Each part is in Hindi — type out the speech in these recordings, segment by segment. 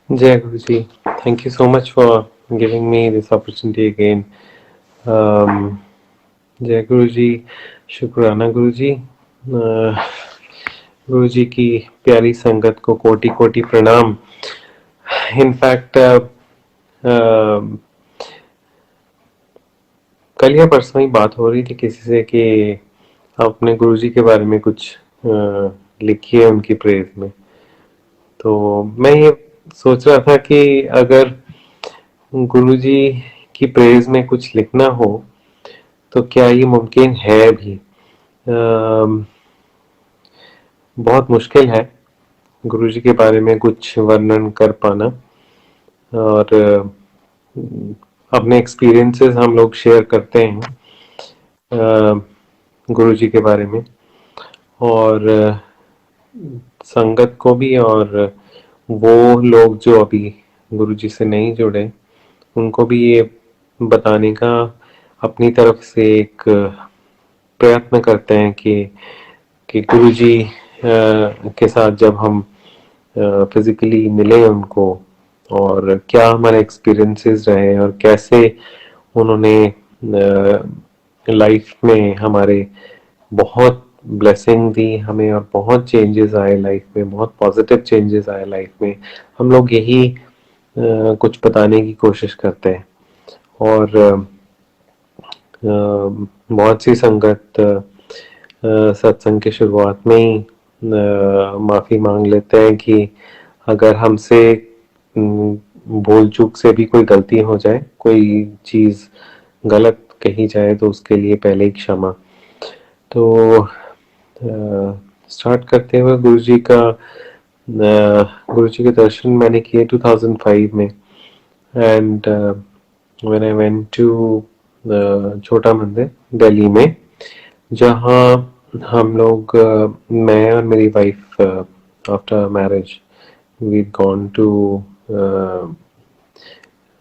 Jai Guruji, thank you so much for giving me this opportunity again. Um, Jai Guruji, शुक्राना गुरुजी। गुरुजी की प्यारी संगत को कोटि कोटि प्रणाम। इनफैक्ट कल या परसों ही बात हो रही थी किसी से कि आप अपने गुरुजी के बारे में कुछ लिखिए उनकी प्रेज में। तो मैं ये सोच रहा था कि अगर गुरुजी की प्रेज में कुछ लिखना हो तो क्या ये मुमकिन है भी। बहुत मुश्किल है गुरुजी के बारे में कुछ वर्णन कर पाना, और अपने एक्सपीरियंसेस हम लोग शेयर करते हैं गुरुजी के बारे में, और संगत को भी, और वो लोग जो अभी गुरुजी से नहीं जुड़े उनको भी ये बताने का अपनी तरफ से एक प्रयत्न करते हैं कि गुरुजी के साथ जब हम फिजिकली मिले उनको, और क्या हमारे एक्सपीरियंसेस रहे और कैसे उन्होंने लाइफ में हमारे बहुत ब्लेसिंग दी हमें, और बहुत चेंजेस आए लाइफ में, बहुत पॉजिटिव चेंजेस आए लाइफ में। हम लोग यही कुछ बताने की कोशिश करते हैं। और बहुत सी संगत सत्संग की शुरुआत में ही माफ़ी मांग लेते हैं कि अगर हमसे भूल चूक से भी कोई गलती हो जाए, कोई चीज़ गलत कही जाए तो उसके लिए पहले ही क्षमा। तो स्टार्ट करते हुए गुरुजी के दर्शन मैंने किए 2005 में। And when I went to Chhota Mandir Delhi में, जहाँ हम लोग मैं और मेरी wife after marriage we'd gone to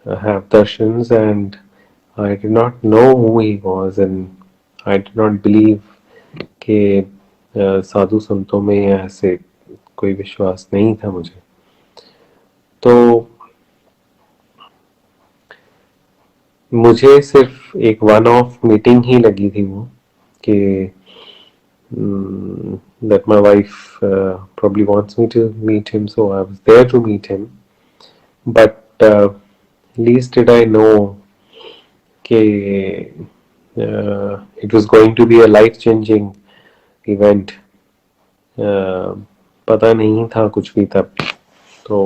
have darshans, and I did not know who he was, and I did not believe कि साधु संतों में ऐसे कोई विश्वास नहीं था मुझे। तो मुझे सिर्फ एक वन ऑफ मीटिंग ही लगी थी वो, कि that my wife probably wants me to meet him, so I was there to meet him. But least did I know कि it was going to be a life changing event. पता नहीं था कुछ भी तब, तो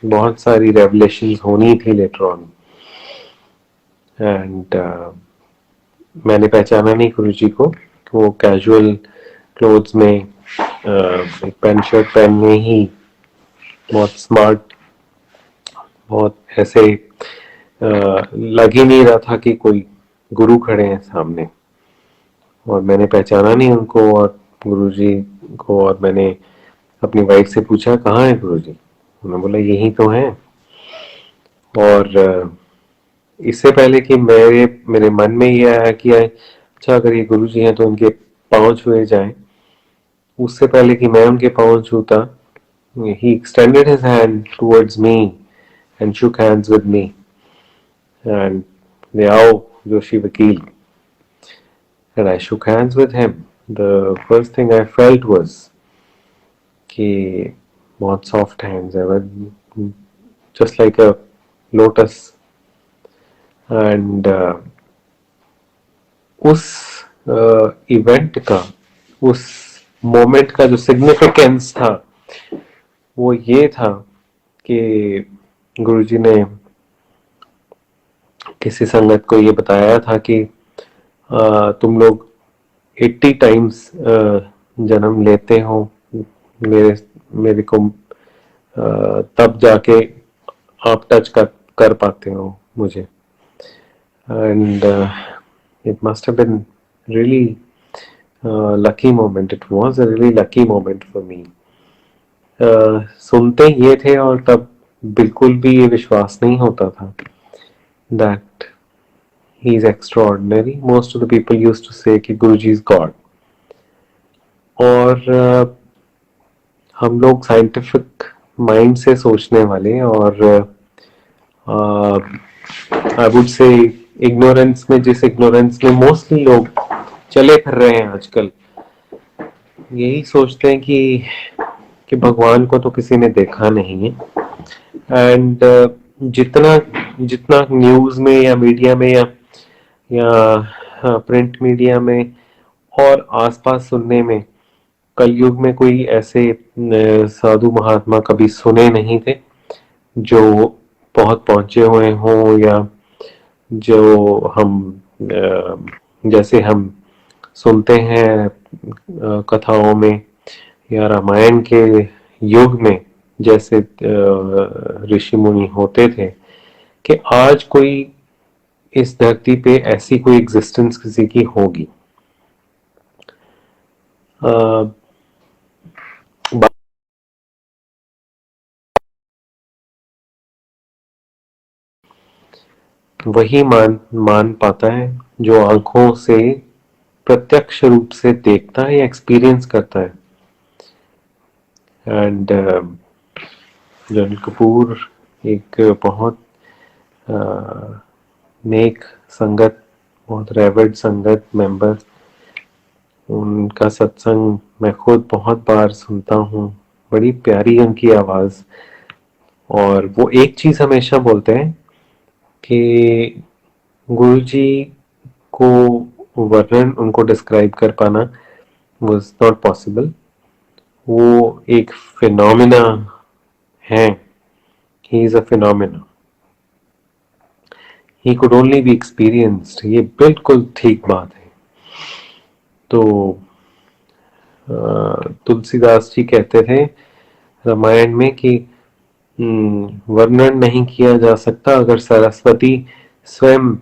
बहुत सारी रेवलेशंस होनी थी लेटर ऑन। एंड मैंने पहचाना नहीं गुरुजी को, वो कैजुअल क्लोथ्स में एक पैंट शर्ट पहनने ही बहुत स्मार्ट, बहुत ऐसे लग ही नहीं रहा था कि कोई गुरु खड़े हैं सामने। और मैंने पहचाना नहीं उनको और गुरुजी को, और मैंने अपनी वाइफ से पूछा कहाँ है गुरुजी। उन्होंने बोला यही तो हैं। और इससे पहले कि मेरे मन में ये आया कि अच्छा अगर ये गुरुजी हैं तो उनके पांव छुए जाएं, उससे पहले कि मैं उनके पांव छूता, he extended his hand towards me and shook hands with me, and they आओ जोशी वकील, and I shook hands with him. The first thing I felt was कि बहुत soft hands है, just like a lotus. And उस इवेंट का, उस मोमेंट का जो सिग्निफिकेंस था वो ये था कि गुरुजी ने किसी संगत को ये बताया था कि तुम लोग 80 टाइम्स जन्म लेते हो मेरे को, तब जाके आप टच कर पाते हो मुझे। And it must have been really lucky moment. It was a really lucky moment for me. सुनते ये थे और तब बिल्कुल भी ये विश्वास नहीं होता था that he is extraordinary. Most of the people used to say कि गुरुजी is God. और हम लोग साइंटिफिक माइंड से सोचने वाले और आई वुड से इग्नोरेंस में, जिस इग्नोरेंस में मोस्टली लोग चले फिर रहे हैं आजकल, यही सोचते हैं कि भगवान को तो किसी ने देखा नहीं है। एंड जितना जितना न्यूज में या मीडिया में या प्रिंट मीडिया में और आसपास सुनने में, कलयुग में कोई ऐसे साधु महात्मा कभी सुने नहीं थे जो बहुत पहुंचे हुए हों, या जो हम जैसे हम सुनते हैं कथाओं में या रामायण के युग में जैसे ऋषि मुनि होते थे, कि आज कोई इस धरती पे ऐसी कोई एग्जिस्टेंस किसी की होगी। वही मान पाता है जो आंखों से प्रत्यक्ष रूप से देखता है या एक्सपीरियंस करता है। एंड जनरल कपूर एक बहुत नेक संगत, बहुत रेवर्ड संगत मेंबर, उनका सत्संग मैं खुद बहुत बार सुनता हूँ। बड़ी प्यारी उनकी आवाज, और वो एक चीज हमेशा बोलते हैं कि गुरु जी को वर्णन, उनको डिस्क्राइब कर पाना was not possible। वो एक फिनोमिना है, he is a phenomena, he could only be experienced। ये बिल्कुल ठीक बात है। तो तुलसीदास जी कहते थे रामायण में कि वर्णन नहीं किया जा सकता। अगर सरस्वती स्वयं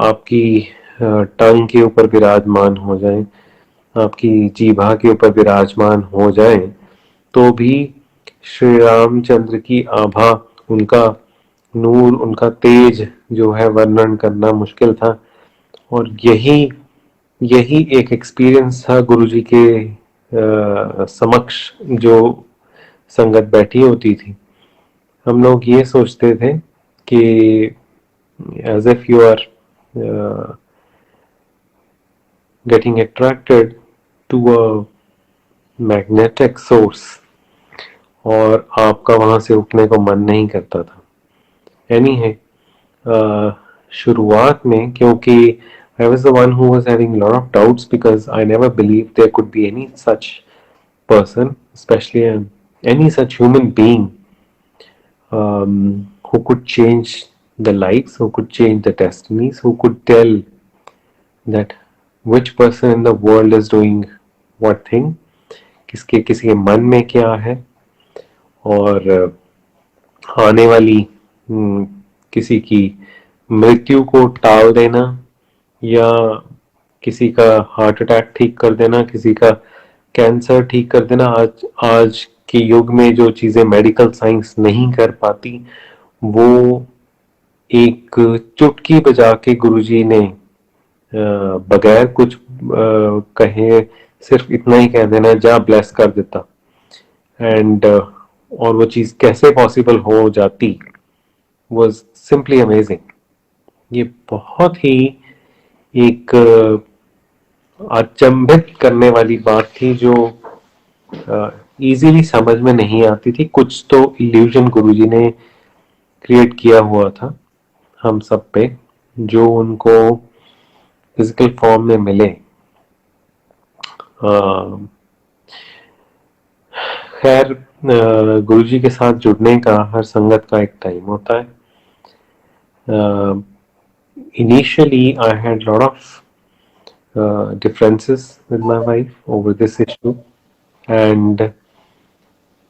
आपकी टंग के ऊपर विराजमान हो जाए, आपकी जीभा के ऊपर विराजमान हो जाए, तो भी श्री रामचंद्र की आभा, उनका नूर, उनका तेज जो है वर्णन करना मुश्किल था। और यही एक एक्सपीरियंस था गुरुजी के समक्ष जो संगत बैठी होती थी। हम लोग ये सोचते थे कि as if you are getting attracted to a magnetic source, और आपका वहां से उठने को मन नहीं करता था। यानी है शुरुआत में, क्योंकि I was the one who was having a lot of doubts because I never believed there could be any such person, especially any such human being who could change the lives, who could change the destinies, who could tell that which person in the world is doing what thing, किसी के मन में क्या है, और आने वाली किसी की मृत्यु को टाल देना, या किसी का हार्ट अटैक ठीक कर देना, किसी का कैंसर ठीक कर देना। आज के युग में जो चीजें मेडिकल साइंस नहीं कर पाती, वो एक चुटकी बजा के गुरुजी ने बगैर कुछ कहे, सिर्फ इतना ही कह देना, जा ब्लेस कर देता। एंड और वो चीज कैसे पॉसिबल हो जाती वाज सिंपली अमेजिंग। ये बहुत ही एक अचंभित करने वाली बात थी, जो इजीली समझ में नहीं आती थी। कुछ तो इल्यूजन गुरुजी ने क्रिएट किया हुआ था हम सब पे, जो उनको फिजिकल फॉर्म में मिले। खैर, गुरुजी के साथ जुड़ने का, हर संगत का एक टाइम होता है। Initially I had a lot of differences with my wife over this issue, and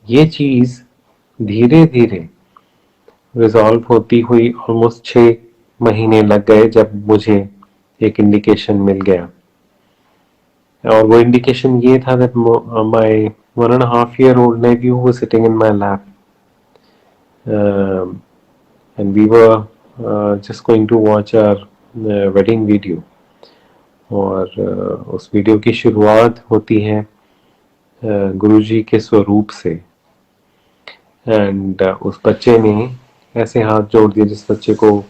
ये चीज धीरे धीरे रिजॉल्व होती हुई ऑलमोस्ट 6 महीने लग गए, जब मुझे एक इंडिकेशन मिल गया। और वो इंडिकेशन ये था that my 1.5-year-old nephew was sitting in my lap, and we were just going to watch our wedding video। और उस वीडियो की शुरुआत होती है गुरुजी के स्वरूप से। एंड उस बच्चे ने ऐसे हाथ जोड़ दिए, जिस बच्चे को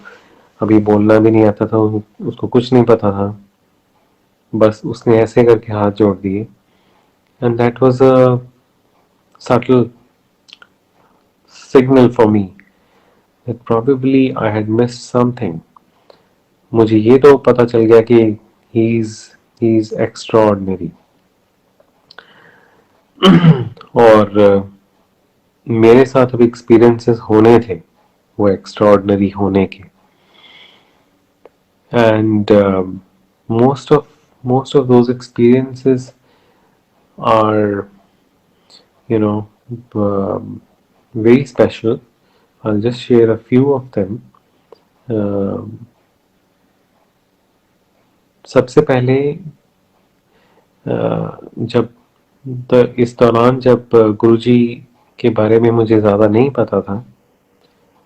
अभी बोलना भी नहीं आता था, उसको कुछ नहीं पता था, बस उसने ऐसे करके हाथ जोड़ दिए. And that was a subtle signal for me that probably I had missed something. मुझे ये तो पता चल गया कि ही इज एक्स्ट्राऑर्डिनरी. और मेरे साथ अब एक्सपीरियंसेस होने थे वो एक्स्ट्राऑर्डिनरी होने के. And most of most of those experiences are, you know, very special. I'll just share a few of them. सबसे पहले जब इस दौरान जब गुरुजी के बारे में मुझे ज़्यादा नहीं पता था,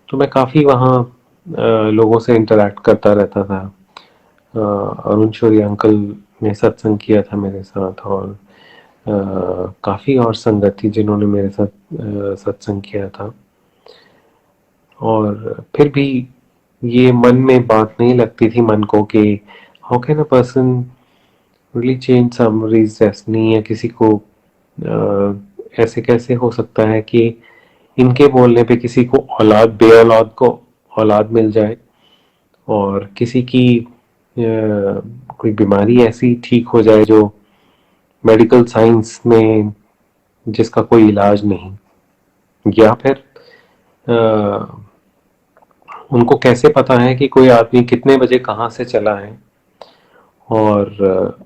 तो मैं काफ़ी वहाँ लोगों से इंटरेक्ट करता रहता था. अरुण शौरी अंकल ने सत्संग किया था मेरे साथ, और काफ़ी और संगत थी जिन्होंने मेरे साथ सत्संग किया था. और फिर भी ये मन में बात नहीं लगती थी मन को कि how can a person really change somebody's destiny, या किसी को ऐसे कैसे हो सकता है कि इनके बोलने पे किसी को औलाद, बे औलाद को औलाद मिल जाए, और किसी की कोई बीमारी ऐसी ठीक हो जाए जो मेडिकल साइंस में जिसका कोई इलाज नहीं. या फिर उनको कैसे पता है कि कोई आदमी कितने बजे कहाँ से चला है, और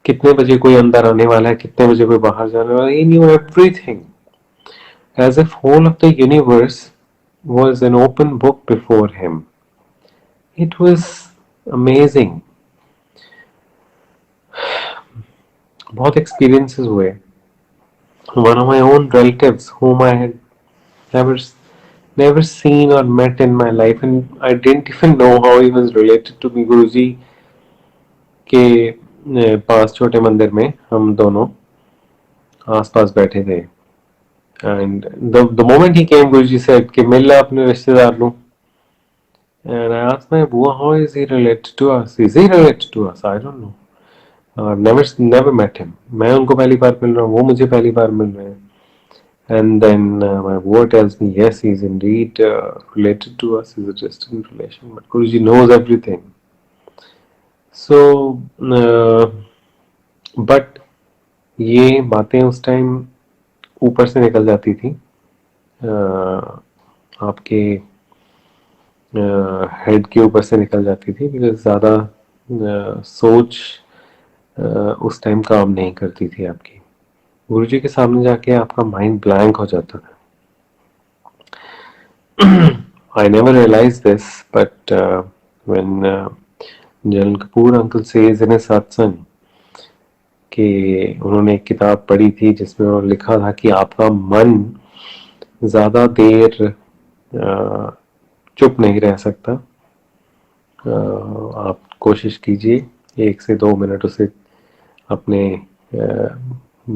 कितने बजे कोई अंदर आने वाला है, कितने बजे कोई बाहर जाने वाला है. He knew everything, as if whole of the universe was an open book before him. It was amazing. बहुत experiences हुए. One of my own relatives whom I had never seen or met in my life, and I didn't even know how he was related to me. गुरुजी के पास छोटे मंदिर में हम दोनों आसपास बैठे थे. And the moment he came, Guruji said कि मिल ला अपने रिश्तेदार लो. And I asked my Bua, how is he related to us? Is he related to us? I don't know. I've never met him. मैं उनको पहली बार मिल रहा हूँ, वो मुझे पहली बार मिल रहे हैं. And then my Bua tells me, yes, he's indeed related to us. He's a distant relation, but Guruji knows everything. So, but ये बातें उस टाइम ऊपर से निकल जाती थी, आपके हेड के ऊपर से निकल जाती थी, बिकॉज ज़्यादा सोच उस टाइम काम नहीं करती थी आपकी. गुरुजी के सामने जाके आपका माइंड ब्लैंक हो जाता था. I never realize this, but when general Kapoor uncle says in a satsang कि उन्होंने एक किताब पढ़ी थी जिसमें उन्होंने लिखा था कि आपका मन ज़्यादा देर चुप नहीं रह सकता. आप कोशिश कीजिए 1 से 2 मिनट उसे अपने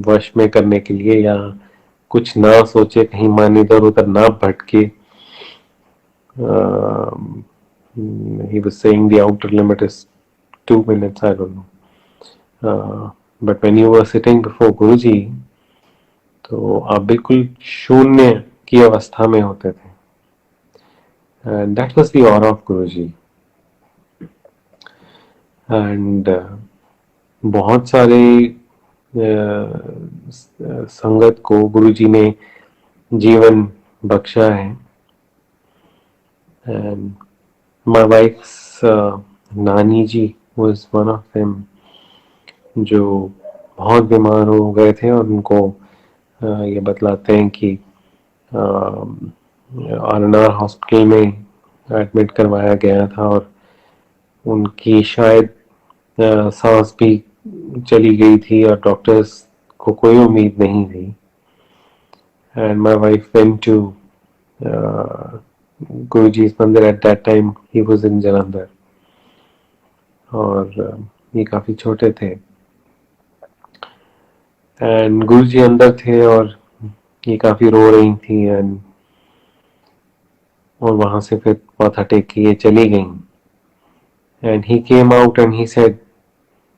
वश में करने के लिए, या कुछ ना सोचे, कहीं मन इधर उधर ना भटके. he was saying the outer limit is 2 minutes, I don't know. But when you were sitting before Guruji, तो आप बिल्कुल शून्य की अवस्था में होते थे. And that was the aura of Guruji. And बहुत सारे संगत को गुरुजी ने जीवन बख्शा है. And my wife's नानी जी was one of them, जो बहुत बीमार हो गए थे, और उनको ये बतलाते हैं कि आर हॉस्पिटल में एडमिट करवाया गया था, और उनकी शायद सांस भी चली गई थी, और डॉक्टर्स को कोई उम्मीद नहीं थी. And my wife went to Guruji's mandir. At that time he was in Jalandhar, और ये काफी छोटे थे. एंड गुरुजी अंदर थे, और ये काफी रो रही थी. एंड और वहां से फिर माथा टेक के ये चली गई। And he came out and he said,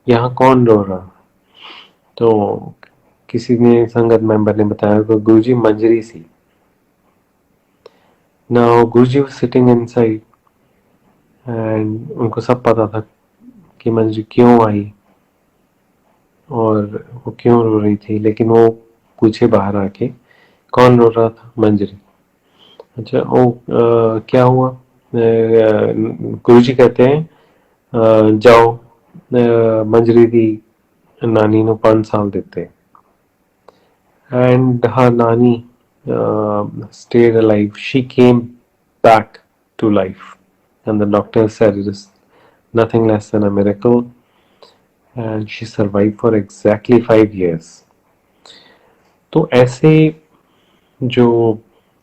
यहाँ कौन रो रहा? तो किसी ने संगत मेंबर ने बताया कि गुरुजी मंजरी सी। Now Guruji was sitting inside and उनको सब पता था कि मंजरी क्यों आई और वो क्यों रो रही थी, लेकिन वो पूछे बाहर आके कौन रो रहा था? मंजरी। अच्छा ओ क्या हुआ? गुरुजी कहते हैं जाओ मंजरी दी नानी नु 5 साल ਦਿੱਤੇ and her nani stayed alive. She came back to life and the doctor said it is nothing less than a miracle and she survived for exactly 5 years. तो ऐसे जो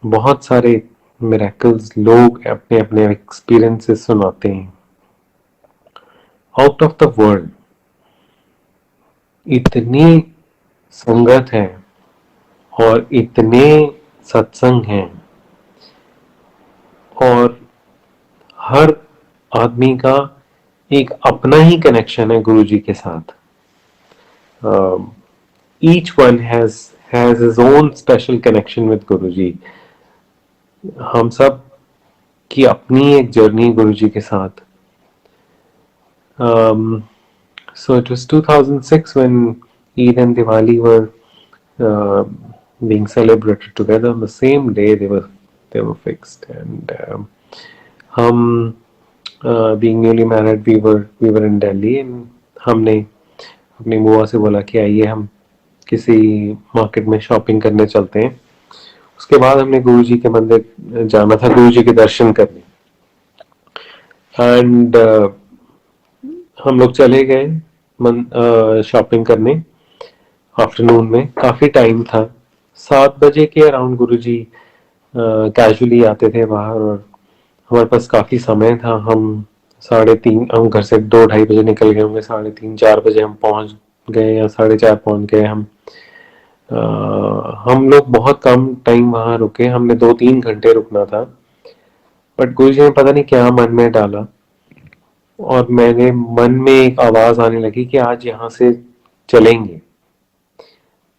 बहुत सारे मिरेकल्स लोग अपने अपने एक्सपीरियंसेस सुनाते हैं आउट ऑफ द वर्ल्ड, इतनी संगत है और इतने सत्संग हैं और हर आदमी का एक अपना ही कनेक्शन है गुरु जी के साथ। Each one has his own special connection with गुरु जी। हम सब की अपनी एक जर्नी गुरु जी के साथ। So it was 2006 when Eid and Diwali were uh, being celebrated together on the same day. They were fixed, and हम being newly married, we were in Delhi, and हमने अपनी बुआ से बोला कि आइए हम किसी मार्केट में शॉपिंग करने चलते हैं। उसके बाद हमने गुरु जी के मंदिर जाना था, गुरु जी के दर्शन करने। एंड हम लोग चले गए शॉपिंग करने। आफ्टरनून में काफी टाइम था, 7 बजे के अराउंड गुरुजी कैजुअली आते थे बाहर और हमारे पास काफी समय था। हम 3:30, हम घर से 2-2:30 बजे निकल गए होंगे, 3:30-4 बजे हम पहुंच गए या 4:30 पहुंच गए। हम लोग बहुत कम टाइम वहां रुके, हमने 2-3 घंटे रुकना था, बट गुरुजी ने पता नहीं क्या मन में डाला और मेरे मन में एक आवाज आने लगी कि आज यहाँ से चलेंगे,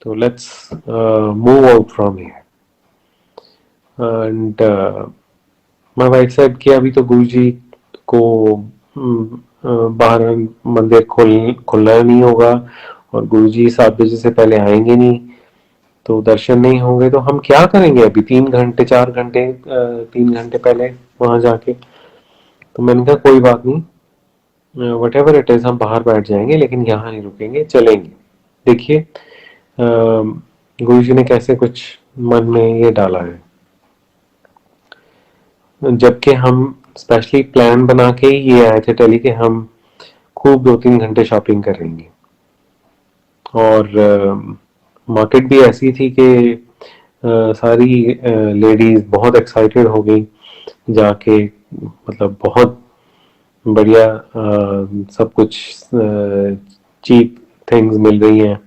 तो let's move out from here. And my wife said कि अभी तो गुरुजी को बाहर मंदिर खुलना नहीं होगा और गुरुजी 7 बजे से पहले आएंगे नहीं, तो दर्शन नहीं होंगे, तो हम क्या करेंगे अभी 3 घंटे 4 घंटे 3 घंटे पहले वहां जाके। तो मैंने कहा कोई बात नहीं, वट एवर इट इज, हम बाहर बैठ जाएंगे लेकिन यहाँ नहीं रुकेंगे, चलेंगे। देखिए गुरुजी ने कैसे कुछ मन में ये डाला है, जबकि हम स्पेशली प्लान बना के ये आए थे दिल्ली के हम खूब 2-3 घंटे शॉपिंग करेंगे। और मार्केट भी ऐसी थी कि सारी लेडीज बहुत एक्साइटेड हो गई जाके, मतलब बहुत बढ़िया सब कुछ चीप थिंग्स मिल रही हैं।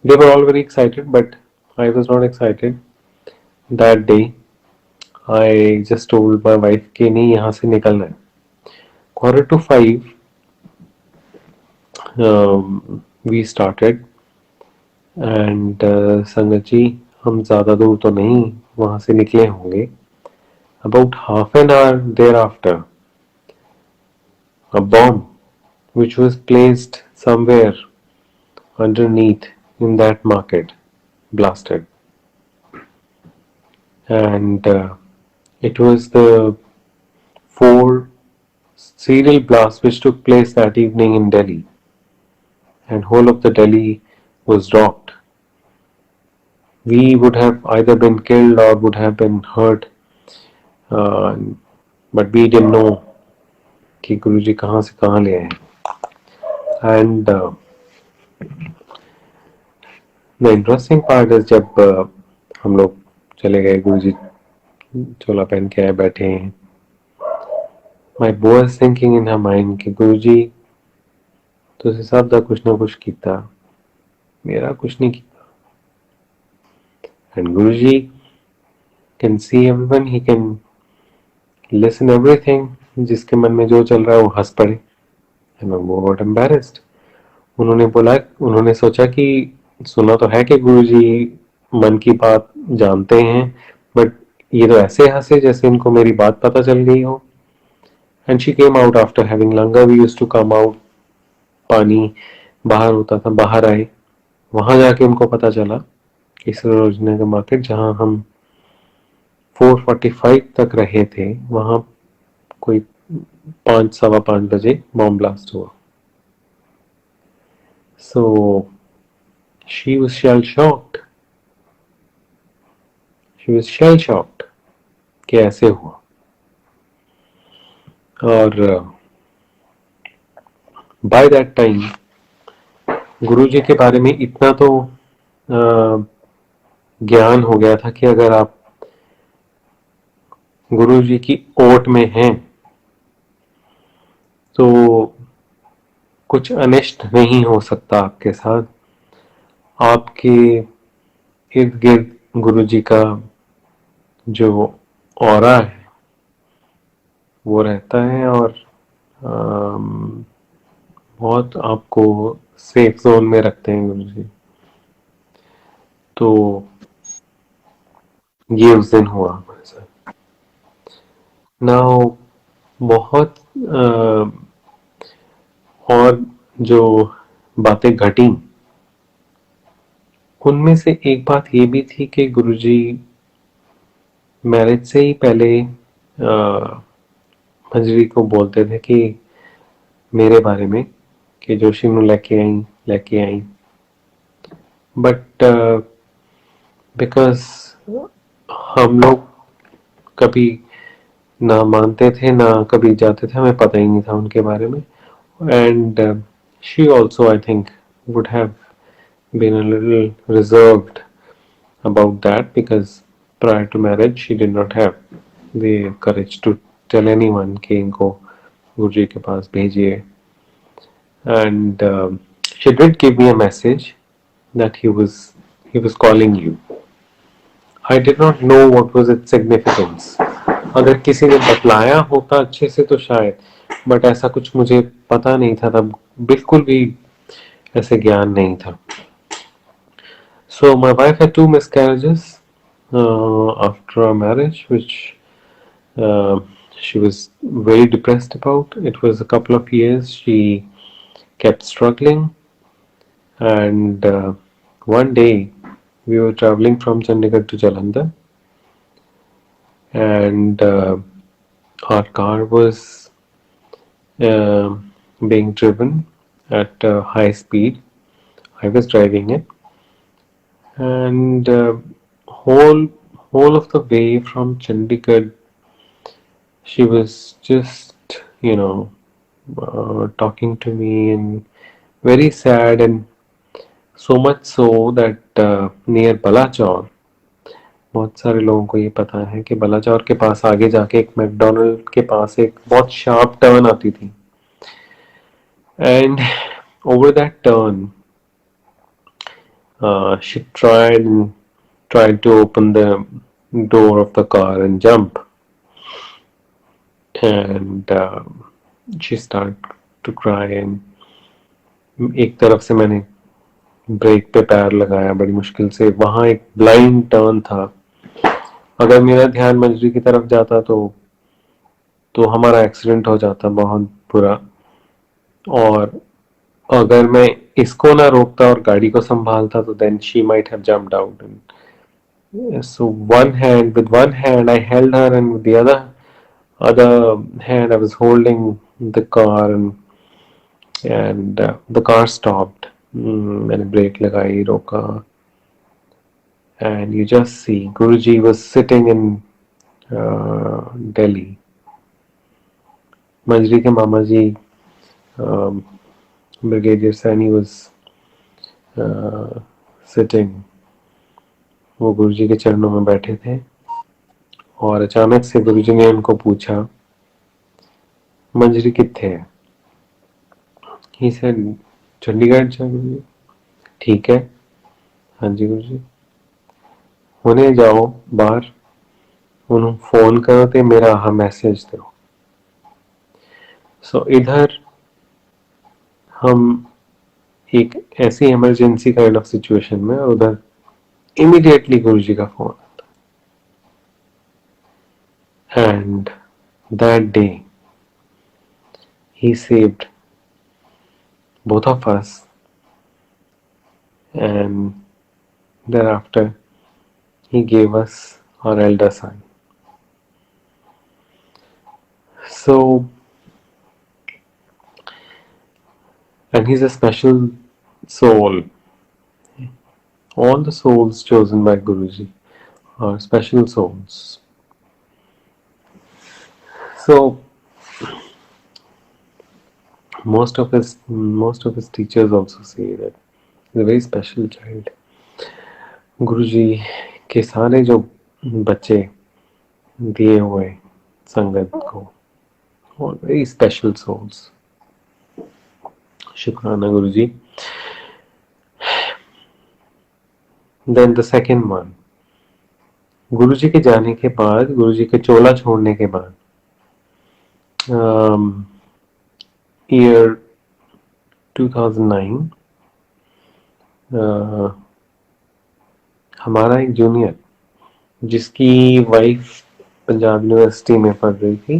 They were all very excited, but I was not excited that day. I just told my wife कि नहीं यहाँ से निकलना है। 4:45 we started and संगत जी हम ज़्यादा दूर तो नहीं वहाँ से निकले होंगे। About half an hour thereafter, a bomb which was placed somewhere underneath in that market blasted, and it was the 4 serial blasts which took place that evening in Delhi, and whole of the Delhi was rocked. We would have either been killed or would have been hurt, but we didn't know कि गुरुजी कहाँ से कहाँ ले आए। And the interesting part is जब हम लोग चले गए, गुरुजी चोला पहन के आए, बैठे हैं, my boy is thinking in her mind कि गुरुजी तुझे सब दा कुछ ना कुछ कीता, मेरा कुछ नहीं कीता। And Guruji can see everyone, he can listen everything, जिसके मन में जो चल रहा है वो हंस पड़े। एंड वो गॉट एम्बैरेस्ड। उन्होंने बोला, उन्होंने सोचा कि सुना तो है कि गुरुजी मन की बात जानते हैं, बट ये तो ऐसे हंसे जैसे इनको मेरी बात पता चल गई हो। And she came out after having langar. We used to come out, पानी बाहर होता था, बाहर आए। वहां जाके उनको पता चला कि सरोजना का मार्केट, जहां हम 4:45 तक रहे थे, वहां कोई 5, 5:15 बजे बॉम्ब ब्लास्ट हुआ। So she was shell shocked. She was shell shocked कि ऐसे हुआ। और बाय दैट टाइम गुरुजी के बारे में इतना तो ज्ञान हो गया था कि अगर आप गुरुजी की ओट में हैं तो कुछ अनिष्ट नहीं हो सकता आपके साथ। आपके इर्द गिर्द गुरुजी का जो ऑरा है वो रहता है, और बहुत आपको सेफ जोन में रखते हैं गुरुजी। तो ये उस दिन हुआ हमारे साथ। नाउ बहुत और जो बातें घटी, उनमें से एक बात ये भी थी कि गुरुजी मैरिज से ही पहले मंजरी को बोलते थे कि मेरे बारे में, कि जोशी नु लेके आई। बट बिकॉज हम लोग कभी ना मानते थे ना कभी जाते थे, हमें पता ही नहीं था उनके बारे में। And she also I think would have been a little reserved about that, because prior to marriage she did not have the courage to tell anyone कि इनको गुरुजी के पास भेजिए। And she did give me a message that he was calling you. I did not know what was its significance. अगर किसी ने बतलाया होता अच्छे से तो शायद, बट ऐसा कुछ मुझे पता नहीं था तब, बिल्कुल भी ऐसे ज्ञान नहीं था। So my wife had 2 miscarriages after our marriage, which uh, she was very depressed about. It was a couple of years she kept struggling, and one day we were traveling from Chandigarh to Jalandhar, and our car was uh, being driven at high speed. I was driving it, and whole whole of the way from Chandigarh, she was just, talking to me and very sad, and so much so that near Balachor, बहुत सारे लोगों को ये पता है कि बलाचौर के पास आगे जाके एक मैकडोनल्ड के पास एक बहुत शार्प टर्न आती थी, and over that turn she tried to open the door of the car and jump, and she started to cry, and एक तरफ से मैंने ब्रेक पे पैर लगाया बड़ी मुश्किल से। वहां एक ब्लाइंड टर्न था, अगर मेरा ध्यान मंजरी की तरफ जाता तो हमारा एक्सीडेंट हो जाता बहुत बुरा। और अगर मैं इसको ना रोकता और गाड़ी को संभालता तो then she might have jumped out. So with one hand I held her, and with the other hand I was holding the car, and the car stopped. मैंने ब्रेक लगाई, रोका, and you just see Guruji was sitting in Delhi. मंजरी के मामा जी ब्रिगेडियर सैनी was sitting, वो गुरुजी के चरणों में बैठे थे। और अचानक से गुरुजी ने उनको पूछा, मंजरी कित्थे है? ही सेड, चंडीगढ़ जा गुरुजी। ठीक है, हाँ जी गुरुजी। होने जाओ बाहर, उन्होंने फोन करो ते मेरा हाँ मैसेज दो। सो इधर हम एक ऐसी इमरजेंसी काइंड ऑफ सिचुएशन में, और उधर इमीडिएटली गुरुजी का फोन आता। And that day he saved both of us, and thereafter he gave us our elder son. So, and he's a special soul. All the souls chosen by Guruji are special souls. So most of his teachers also say that he's a very special child. गुरुजी के सारे जो बच्चे दिए हुए संगत को, और वेरी स्पेशल सोल्स। शुक्राना Guruji. Then the second one, Guruji के जाने के बाद, गुरुजी के चोला छोड़ने के बाद, ईयर 2009, हमारा एक जूनियर जिसकी वाइफ पंजाब यूनिवर्सिटी में पढ़ रही थी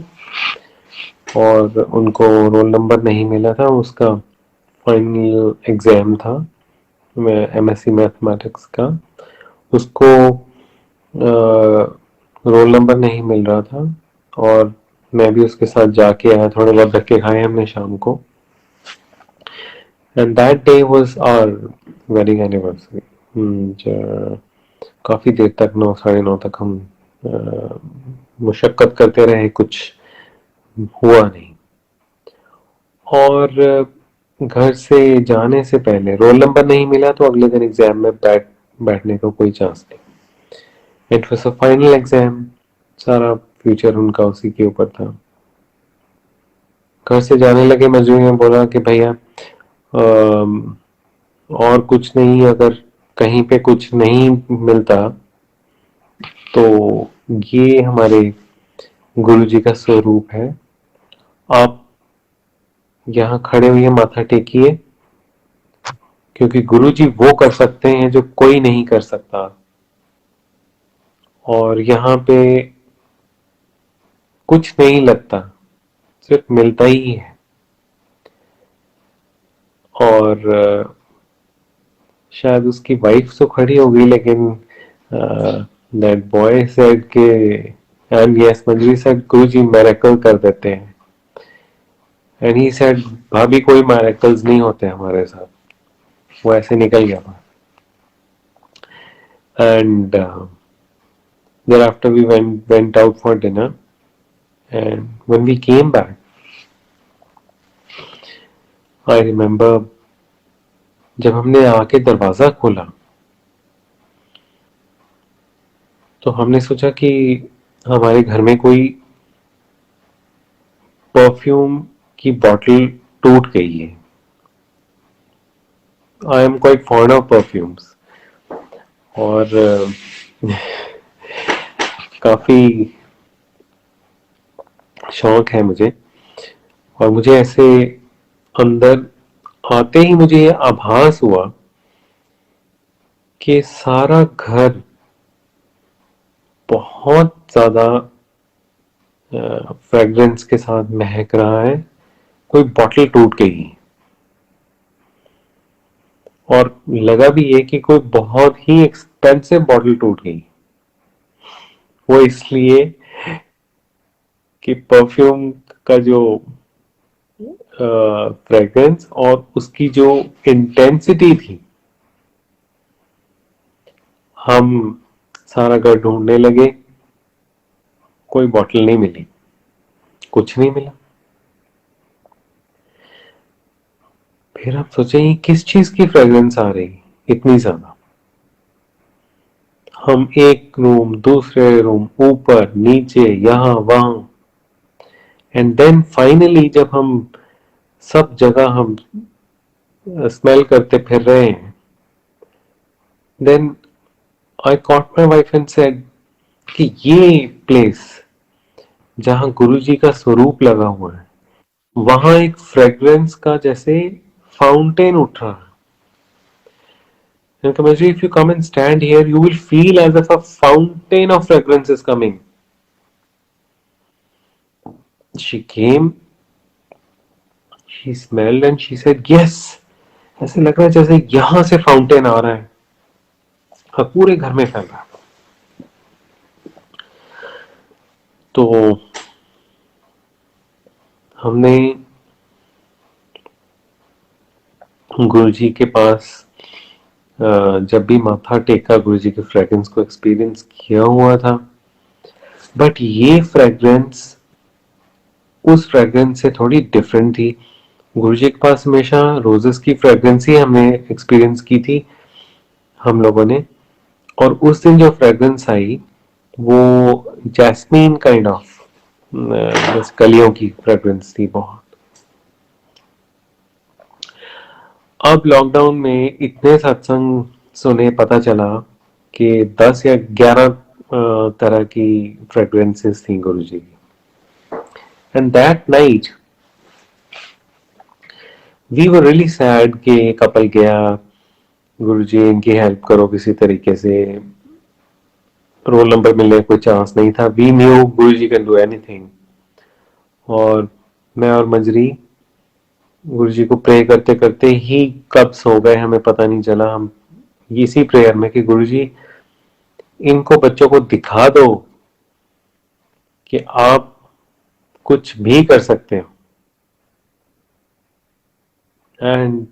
और उनको रोल नंबर नहीं मिला था, उसका फाइनल एग्जाम था एमएससी मैथमेटिक्स का, उसको रोल नंबर नहीं मिल रहा था और मैं भी उसके साथ जाके आया, थोड़े बहुत धक्के खाए हमने शाम को। And that day was our wedding anniversary. काफी देर तक 9 साढ़े 9 तक हम मुशक्कत करते रहे, कुछ हुआ नहीं। और घर से जाने से पहले रोल नंबर नहीं मिला तो अगले दिन एग्जाम में बैठने का कोई चांस नहीं। It was a final exam, सारा फ्यूचर उनका उसी के ऊपर था। घर से जाने लगे, मजदूर ने बोला कि भैया और कुछ नहीं, अगर कहीं पे कुछ नहीं मिलता तो ये हमारे गुरुजी का स्वरूप है, आप यहाँ खड़े हुए माथा टेकिए, क्योंकि गुरुजी वो कर सकते हैं जो कोई नहीं कर सकता, और यहाँ पे कुछ नहीं लगता, सिर्फ मिलता ही है। और शायद उसकी वाइफ तो खड़ी हो गई, लेकिन दैट बॉय सेड के, and yes Manjari said, Guruji miracle कर देते हैं। एंड ही सेड, भाभी कोई मिरेकल्स नहीं होते हमारे साथ। वो ऐसे निकल गया था। And thereafter we went out for dinner, and when we came back, I remember जब हमने आके दरवाजा खोला तो हमने सोचा कि हमारे घर में कोई परफ्यूम की बॉटल टूट गई है। I am quite fond of perfumes, और काफी शौक है मुझे, और मुझे ऐसे अंदर आते ही मुझे ये आभास हुआ कि सारा घर बहुत ज्यादा फ्रेग्रेंस के साथ महक रहा है, कोई बॉटल टूट गई। और लगा भी ये कि कोई बहुत ही एक्सपेंसिव बॉटल टूट गई, वो इसलिए कि परफ्यूम का जो फ्रेग्रेंस और उसकी जो इंटेंसिटी थी। हम सारा घर ढूंढने लगे, कोई बॉटल नहीं मिली, कुछ नहीं मिला। फिर हम सोचे ये किस चीज की फ्रेग्रेंस आ रही इतनी ज्यादा। हम एक रूम, दूसरे रूम, ऊपर नीचे, यहां वहां, एंड देन फाइनली जब हम सब जगह हम स्मेल करते फिर रहे हैं, then I caught my wife and said कि ये प्लेस जहां गुरुजी का स्वरूप लगा हुआ है, वहां एक फ्रेग्रेंस का जैसे फाउंटेन उठ रहा है. And Kamaji, if you come and stand here, you will feel as if a fountain of fragrance is coming. She came, she smelled and she said, yes. ऐसे लग रहा है जैसे यहां से फाउंटेन आ रहा है. हाँ, पूरे घर में फैल रहा है. तो हमने गुरुजी के पास जब भी माथा टेका, गुरुजी के फ्रेग्रेंस को एक्सपीरियंस किया हुआ था. बट ये फ्रेग्रेंस उस फ्रेग्रेंस से थोड़ी डिफरेंट थी. गुरुजी के पास हमेशा रोजेस की फ्रेग्रेंस ही हमने एक्सपीरियंस की थी हम लोगों ने. और उस दिन जो फ्रेग्रेंस आई वो जैस्मीन काइंड ऑफ कलियों की फ्रेग्रेंस थी बहुत. अब लॉकडाउन में इतने सत्संग सुने, पता चला कि 10 या 11 तरह की फ्रेग्रेंसेस थी गुरुजी की. And that night we were really sad कि कपल गया. गुरुजी इनकी हेल्प करो किसी तरीके से. रोल नंबर मिलने कोई चांस नहीं था. We knew Guruji can do anything. और मैं और मंजरी गुरुजी को प्रे करते करते ही कब सो गए हमें पता नहीं चला. हम इसी प्रेयर में कि गुरुजी इनको बच्चों को दिखा दो कि आप कुछ भी कर सकते हो. And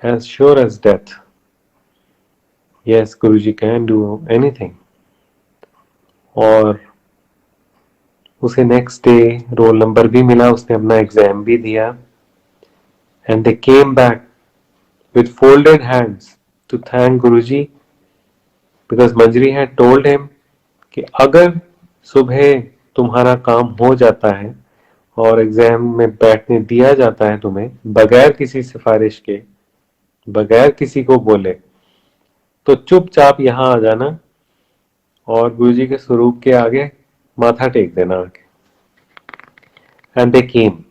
as sure as death, yes, Guruji can do anything. और उसे नेक्स्ट डे रोल नंबर भी मिला, उसने अपना एग्जाम भी दिया. And they came back with folded hands to thank Guruji because Manjri had told him कि अगर सुबह तुम्हारा काम हो जाता है और एग्जाम में बैठने दिया जाता है तुम्हें बगैर किसी सिफारिश के, बगैर किसी को बोले, तो चुपचाप यहां आ जाना और गुरुजी के स्वरूप के आगे माथा टेक देना आके. And they came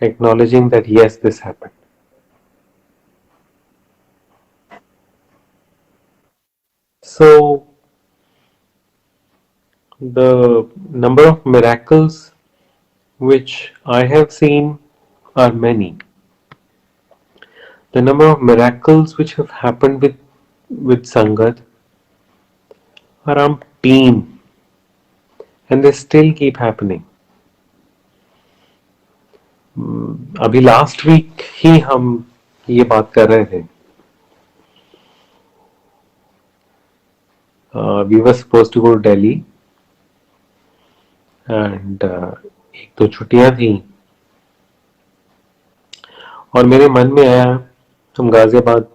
acknowledging that yes, this happened. So the number of miracles which I have seen are many. The number of miracles which have happened with Sangat are umpteen, and they still keep happening. अभी लास्ट वीक ही हम ये बात कर रहे थे. We were supposed to go to Delhi and एक तो छुट्टियां थी और मेरे मन में आया हम गाजियाबाद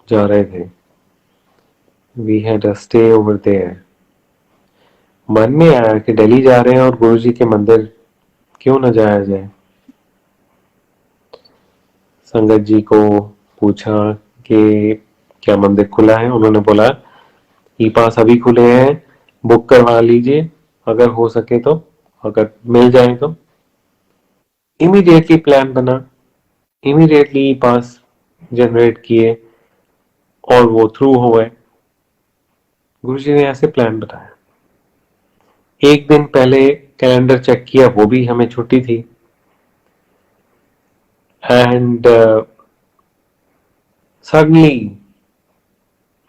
जा रहे थे. We had a stay over there. मन में आया कि दिल्ली जा रहे हैं और गुरुजी के मंदिर क्यों न जाया जाए. संगत जी को पूछा कि क्या मंदिर खुला है. उन्होंने बोला ई पास अभी खुले हैं, बुक करवा लीजिए अगर हो सके तो, अगर मिल जाए तो. इमीडिएटली प्लान बना, इमीडिएटली ई पास जनरेट किए और वो थ्रू हो गए. गुरुजी ने ऐसे प्लान बताया. एक दिन पहले कैलेंडर चेक किया, वो भी हमें छुट्टी थी. And suddenly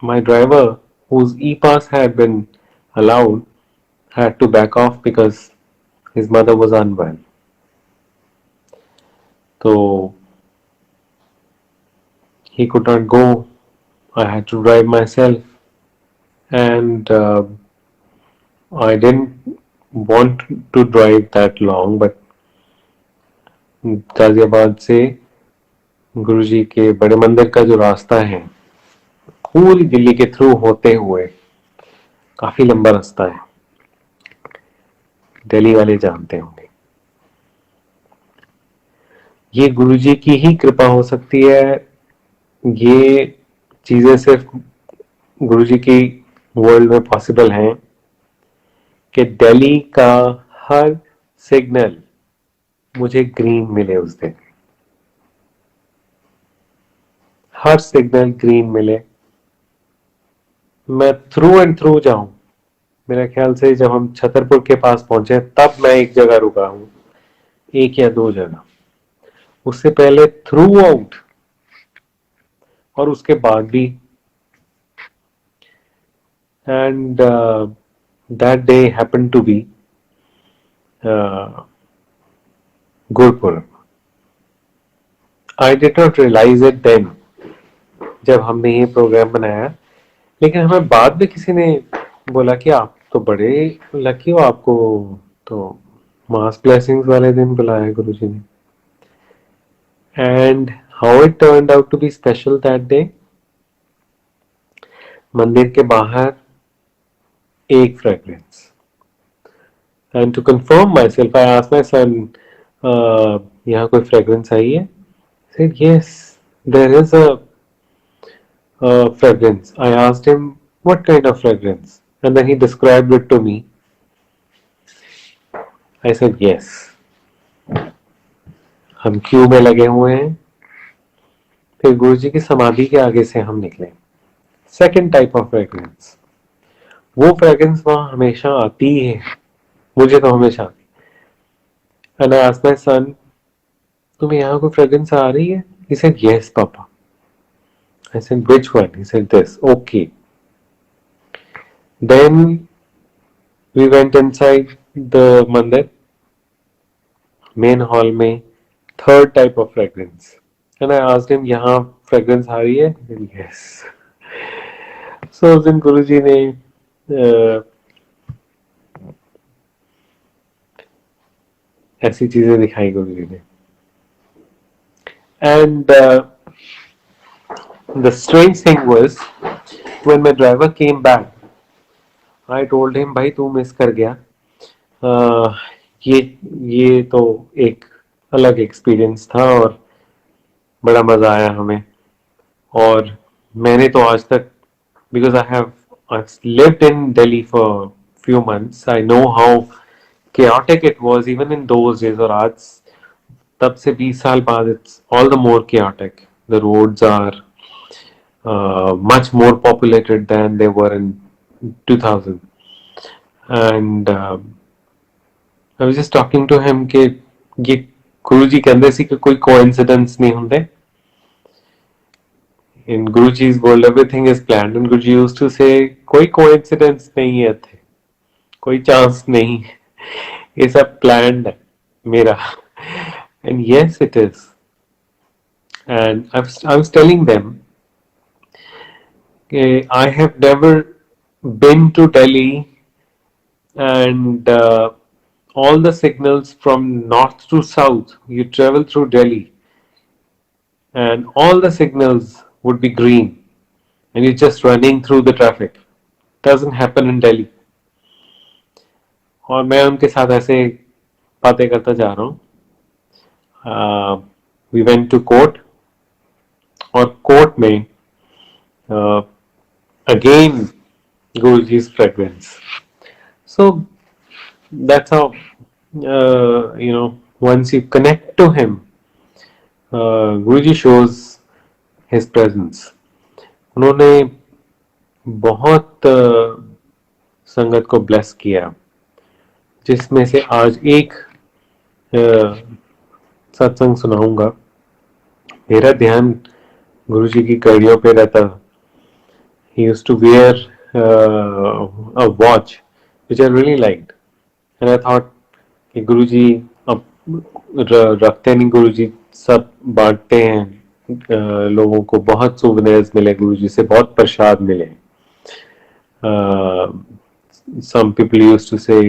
my driver, whose e-pass had been allowed, had to back off because his mother was unwell. So he could not go. I had to drive myself, and I didn't want to drive that long, but Ghaziabad से गुरुजी के बड़े मंदिर का जो रास्ता है पूरी दिल्ली के थ्रू होते हुए काफी लंबा रास्ता है. दिल्ली वाले जानते होंगे. ये गुरुजी की ही कृपा हो सकती है. ये चीजें सिर्फ गुरुजी की वर्ल्ड में पॉसिबल है कि दिल्ली का हर सिग्नल मुझे ग्रीन मिले उस दिन, हर सिग्नल ग्रीन मिले, मैं थ्रू एंड थ्रू जाऊं। मेरा ख्याल से जब हम छतरपुर के पास पहुंचे तब मैं एक जगह रुका हूं, एक या दो जगह, उससे पहले थ्रू आउट और उसके बाद भी। And that day happen to be Gurpurab. I did not realise it then जब हमने ये प्रोग्राम बनाया, लेकिन हमें बाद में किसी ने बोला कि आप तो बड़े लकी हो, आपको तो मास ब्लेसिंग्स वाले दिन बुलाया गुरुजी ने। And how it turned out to be special that day, मंदिर के बाहर एक fragrance, and to confirm myself I asked my son, यहाँ कोई फ्रेग्रेंस आई है? said yes, there is a fragrance. I asked him what kind of fragrance, and then he described it to me. I said yes. हम क्यू में लगे हुए हैं, फिर गुरुजी की समाधि के आगे से हम निकले। सेकेंड टाइप ऑफ फ्रेग्रेंस, वो फ्रेग्रेंस वहां हमेशा आती है, मुझे तो हमेशा आती। And I asked my son, तुम्हें यहाँ कोई फ्रेग्रेंस आ रही है? He said yes, Papa. I said which one? He said this. Okay. Then we went inside the mandir, main hall में, third type of fragrance. And I asked him, यहाँ fragrance आ रही है? He said yes. So उस दिन गुरुजी ने ऐसी चीजें दिखाई गुरुजी ने। And the strange thing was, when my driver came back, I told him, भाई तू मिस कर गया, ये तो एक अलग एक्सपीरियंस था और बड़ा मजा आया हमें। और मैंने तो आज तक, because I've lived in Delhi for few months, I know how chaotic it was even in those days, और आज तब से 20 साल बाद it's all the more chaotic. The roads are much more populated than they were in 2000. And I was just talking to him कि ये गुरुजी कहते सी कि कोई coincidence नहीं होते। In Guruji's world everything is planned, and Guruji used to say कोई coincidence नहीं है थे, कोई chance नहीं, ये सब planned है मेरा। And yes it is. And I was telling them I have never been to Delhi, and all the signals from north to south, you travel through Delhi and all the signals would be green and you're just running through the traffic. Doesn't happen in Delhi. और मैं उनके साथ ऐसे बातें करता जा रहा हूँ। We went to court, और कोर्ट में again Guruji's fragrance. So that's how once you connect to him, Guruji shows his presence. उन्होंने बहुत संगत को ब्लेस किया, जिसमें से आज एक सत्संग सुनाऊंगा। मेरा ध्यान गुरुजी की कड़ियों पे रहता। He used to wear a watch which I really liked, and I thought कि गुरुजी अब रखते नहीं, गुरुजी सब बांटते हैं लोगों को, बहुत सोवेनियर्स मिले गुरुजी से, बहुत प्रसाद मिले। some people used to say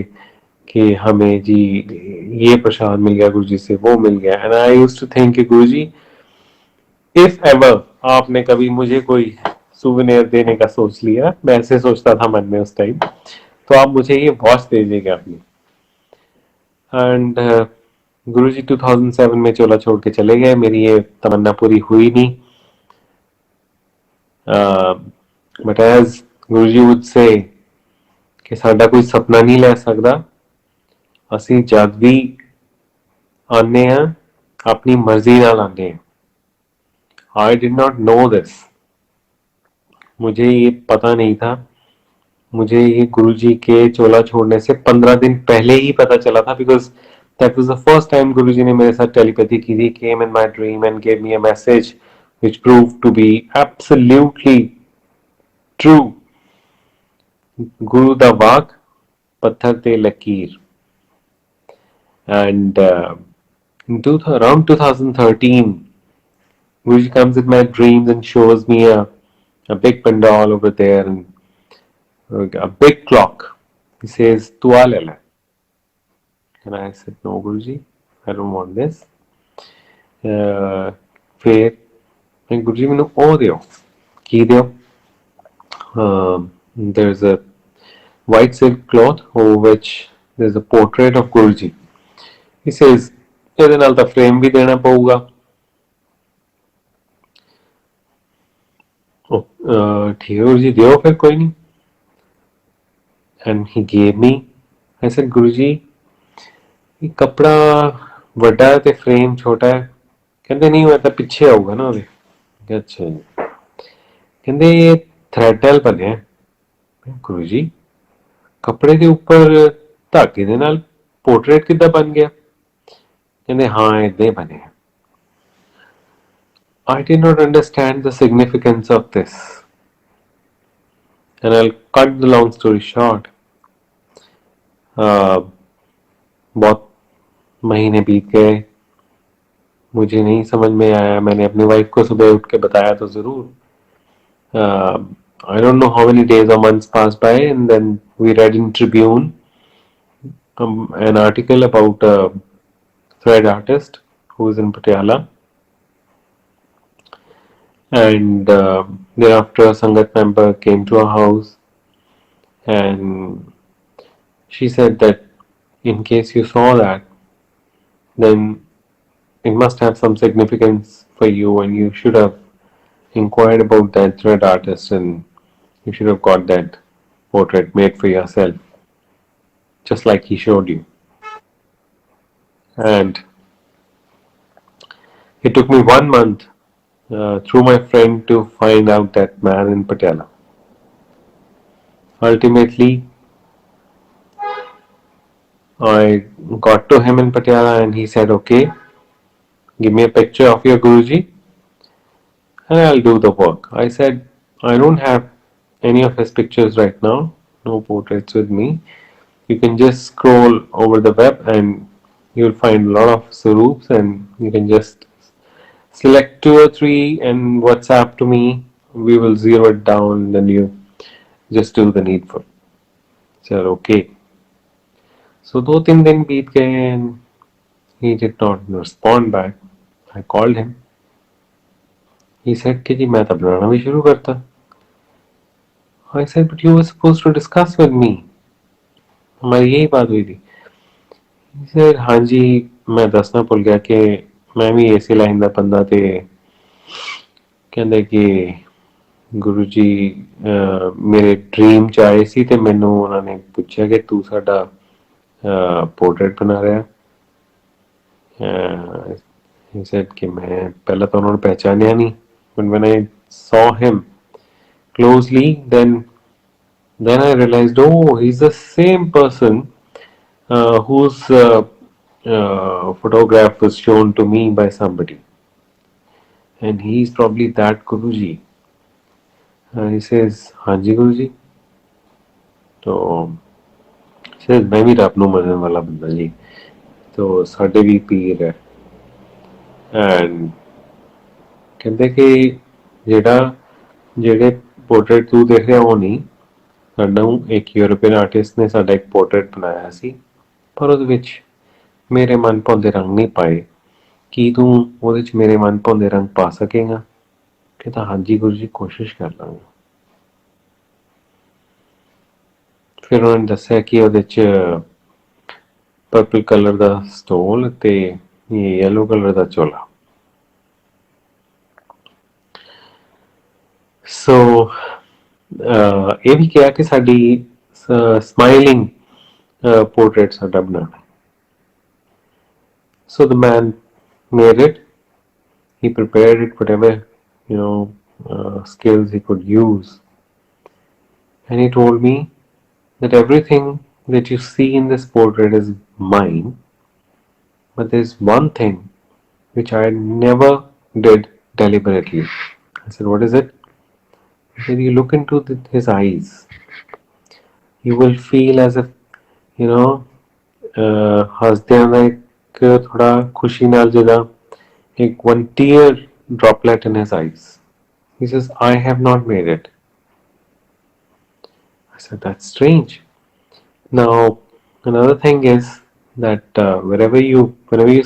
कि हमें जी ये प्रसाद मिल गया गुरुजी से, वो मिल गया। and I used to think कि गुरुजी if ever आपने कभी मुझे कोई सुवेनियर देने का सोच लिया, मैं ऐसे सोचता था मन में उस टाइम, तो आप मुझे ये वॉच दे दीजिएगा अपनी। एंड गुरुजी 2007 में चोला छोड़ के चले गए, मेरी ये तमन्ना पूरी हुई नहीं। But as Guruji would say कि साडा कोई सपना नहीं ले सकदा, ਅਸੀਂ जद भी आने हैं अपनी मर्जी नाल आने हैं. I did not know this. मुझे ये पता नहीं था. मुझे ये गुरुजी के चोला छोड़ने से 15 दिन पहले ही पता चला था, because that was the first time गुरुजी ने मेरे साथ टेलीपैथी की थी, came in my dream and gave me a message which proved to be absolutely true. गुरु दा वाक पत्थर ते लकीर. And around 2013, Guruji comes in my dreams and shows me a big pandal over there and a big clock. He says, "Tu aa le le." And I said, "No, Guruji, I don't want this." फिर गुरुजी मैंने ओ दियो की दियो. There's a white silk cloth over which there's a portrait of Guruji. He says, ਇਹਦੇ ਨਾਲ ਤਾਂ frame ਵੀ ਦੇਣਾ ਪਊਗਾ. ठीक है गुरुजी दियो फिर कोई नहीं. And he gave me. I said, Guruji, ये कपड़ा ਵੱਡਾ है ਤੇ frame ਛੋਟਾ है. ਕਹਿੰਦੇ ਨਹੀਂ ਉਹ ਤਾਂ ਪਿੱਛੇ ਆਊਗਾ ਨਾ ਉਹਦੇ. ਅੱਛਾ ਜੀ. ਕਹਿੰਦੇ ਇਹ ਥ੍ਰੈਡ ਨਾਲ ਬਣਿਆ. ਗੁਰੂ ਜੀ ਕੱਪੜੇ ਦੇ ਉੱਪਰ ਧਾਗੇ ਦੇ ਨਾਲ ਪੋਰਟਰੇਟ ਕਿੱਦਾਂ ਬਣ ਗਿਆ? ਕਹਿੰਦੇ ਹਾਂ ਇਦਾਂ ਹੀ ਬਣਿਆ. I did not understand the significance of this. And I'll cut the long story short. बहुत महीने बीत गए, मुझे नहीं समझ में आया. मैंने अपनी वाइफ को सुबह उठ के बताया तो ज़रूर. I don't know how many days or months passed by, and then we read in Tribune an article about a thread artist who is in Patiala. And thereafter, a Sangat member came to our house and she said that in case you saw that, then it must have some significance for you and you should have inquired about that thread artist and you should have got that portrait made for yourself, just like he showed you. And it took me 1 month through my friend to find out that man in Patiala. Ultimately, I got to him in Patiala and he said, okay, give me a picture of your Guruji and I'll do the work. I said, I don't have any of his pictures right now, no portraits with me. You can just scroll over the web and you'll find a lot of Swarups and you can just select 2 or 3 and WhatsApp to me. We will zero it down and then you just do the needful. I said, okay. So 2-3 दिन बीत गए and he did not respond back. I called him. He said कि जी मैं तो बनाना भी शुरू करता. I said, but you were supposed to discuss with me. हमारी यही बात हुई थी. He said, हाँ जी मैं दसना भुल गया कि मैं भी इसी लाइन ਦਾ ਬੰਦਾ ਤੇ ਕਹਿੰਦੇ ਕਿ ਗੁਰੂ ਜੀ ਮੇਰੇ ਡ੍ਰੀਮ ਚ ਆਏ ਸੀ ਤੇ ਮੈਨੂੰ ਉਹਨਾਂ ਨੇ ਪੁੱਛਿਆ ਕਿ ਤੂੰ ਸਾਡਾ ਪੋਰਟਰੇਟ ਬਣਾ ਰਿਹਾ. He said कि मैं पहले तो उन्होंने पहचानिया नहीं, but when I saw him closely, then I realized, oh, he's the same person whose photograph was shown to me by somebody, and he's probably that Guruji. He says, हाँ जी गुरुजी. तो says मैं भी रब नूं मनण वाला बंदा जी, तो साडे भी पीर है. एंड कहते कि ਜਿਹੜੇ ਪੋਰਟਰੇਟ ਤੂੰ ਦੇਖ ਰਿਹਾ ਉਹ ਨਹੀਂ, ਸਾਨੂੰ ਇੱਕ ਯੂਰਪੀਅਨ ਆਰਟਿਸਟ ਨੇ ਸਾਡਾ ਇੱਕ ਪੋਰਟਰੇਟ ਬਣਾਇਆ ਸੀ, ਪਰ ਉਹਦੇ ਵਿੱਚ ਮੇਰੇ ਮਨ ਭਾਉਂਦੇ ਰੰਗ ਨਹੀਂ ਪਾਏ. ਕੀ ਤੂੰ ਉਹਦੇ 'ਚ ਮੇਰੇ ਮਨ ਭਾਉਂਦੇ ਰੰਗ ਪਾ ਸਕੇਗਾ? ਕਹਿੰਦਾ ਹਾਂਜੀ ਗੁਰੂ ਜੀ ਕੋਸ਼ਿਸ਼ ਕਰ ਲਾਂਗਾ. ਫਿਰ ਉਹਨਾਂ ਨੇ ਦੱਸਿਆ ਕਿ ਉਹਦੇ 'ਚ ਪਰਪਲ ਕਲਰ ਦਾ ਸਟੋਲ ਤੇ ਯੈਲੋ ਕਲਰ ਦਾ ਚੋਲਾ. So ਇਹ ਵੀ ਕਿਹਾ ਕਿ ਸਾਡੀ ਸਮਾਈਲਿੰਗ portrait ਸਾਡਾ ਬਣਾਉਣਾ। So the man made it. He prepared it, whatever you know skills he could use, and he told me that everything that you see in this portrait is mine, but there's one thing which I never did deliberately. I said, what is it? He said, you look into his eyes, you will feel as if you know ਹੱਸਦਿਆਂ ਦਾ ਇੱਕ ਥੋੜਾ ਖੁਸ਼ੀ ਨਾਲ ਜਿੱਦਾਂ ਇੱਕ one tear droplet in his eyes. He says, I have not made it. I said, that's strange. Now another thing is that whenever you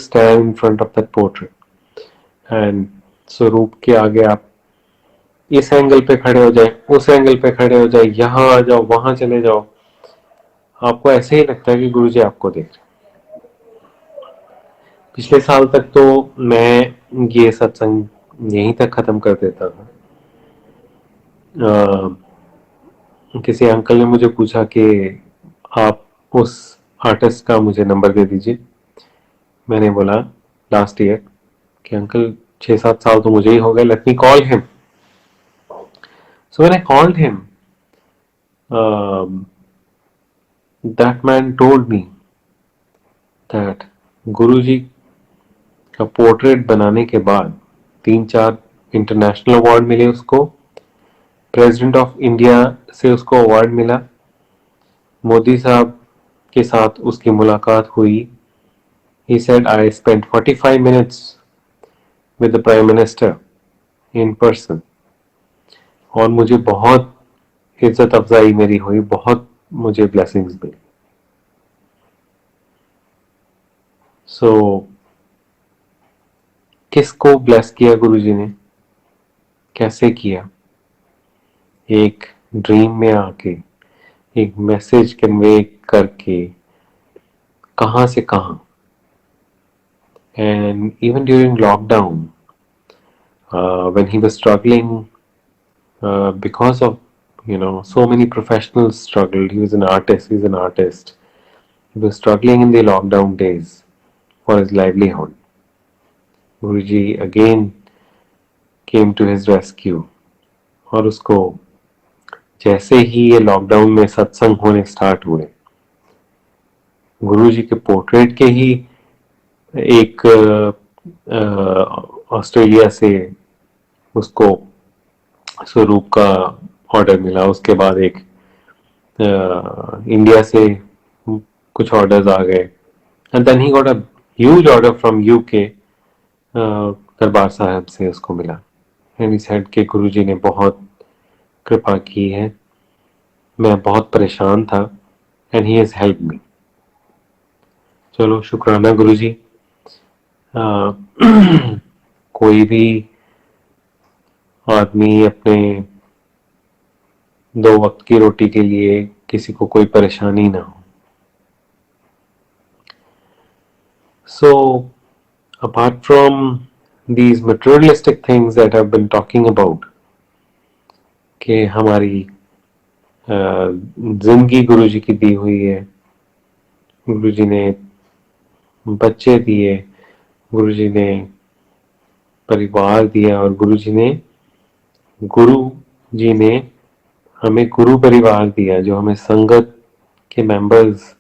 stand in front of that portrait and स्वरूप के आगे आप इस एंगल पे खड़े हो जाए, उस एंगल पे खड़े हो जाए, यहाँ आ जाओ, वहां चले जाओ, आपको ऐसे ही लगता है कि गुरुजी आपको देख रहे। पिछले साल तक तो मैं ये सत्संग यहीं तक खत्म कर देता था। किसी अंकल ने मुझे पूछा कि आप उस आर्टिस्ट का मुझे नंबर दे दीजिए। मैंने बोला लास्ट ईयर कि अंकल 6-7 साल तो मुझे ही हो गए, let me call him. So when I called him, that man told me that गुरुजी का पोर्ट्रेट बनाने के बाद 3-4 इंटरनेशनल अवार्ड मिले उसको, प्रेसिडेंट ऑफ इंडिया से उसको अवार्ड मिला, मोदी साहब के साथ उसकी मुलाकात हुई। He said I spent 45 minutes with the Prime Minister in person और मुझे बहुत इज्जत अफजाई मेरी हुई, बहुत मुझे ब्लेसिंग्स मिली। सो किसको ब्लेस किया गुरुजी ने, कैसे किया? एक ड्रीम में आके, एक मैसेज कन्वे करके, कहां से कहां। And even during lockdown when he was struggling because of so many professionals struggled. He was an artist, he's an artist. He was struggling in the lockdown days for his livelihood. Guruji again came to his rescue और उसको जैसे ही ये लॉकडाउन में सत्संग होने स्टार्ट हुए, गुरुजी के पोर्ट्रेट के ही एक ऑस्ट्रेलिया से उसको स्वरूप का ऑर्डर मिला, उसके बाद एक इंडिया से कुछ ऑर्डर्स आ गए, and then he got a huge order from UK, Darbar Sahib से उसको मिला। एंड ही सेड कि गुरुजी ने बहुत कृपा की है, मैं बहुत परेशान था and he has help me. चलो शुक्राना गुरुजी। कोई भी आदमी अपने 2 वक्त की रोटी के लिए किसी को कोई परेशानी ना हो। So apart from these materialistic things that I've been talking about, कि हमारी जिंदगी गुरुजी की दी हुई है, गुरुजी ने बच्चे दिए, गुरुजी ने परिवार दिया, और गुरु जी ने हमें गुरु परिवार दिया, जो हमें संगत के मेंबर्स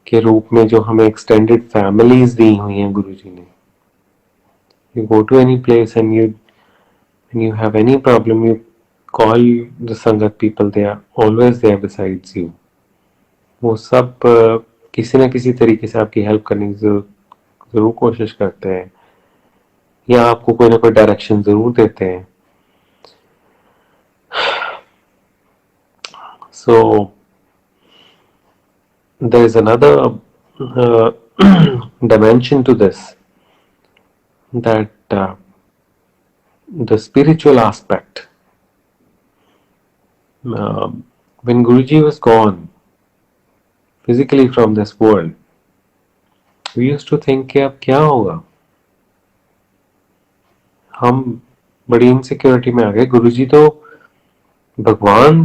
के रूप में जो हमें एक्सटेंडेड फैमिलीज दी हुई हैं गुरुजी ने। You go to any place and you have any problem, you call the संगत people, they are always there besides you. वो सब किसी न किसी तरीके से आपकी हेल्प करने की जरूर कोशिश करते हैं, या आपको कोई ना कोई डायरेक्शन जरूर देते हैं। So there is another dimension to this, that the spiritual aspect. When Guruji was gone physically from this world, we used to think कि अब क्या होगा, हम बड़ी इनसिक्योरिटी में आ गए। गुरुजी तो भगवान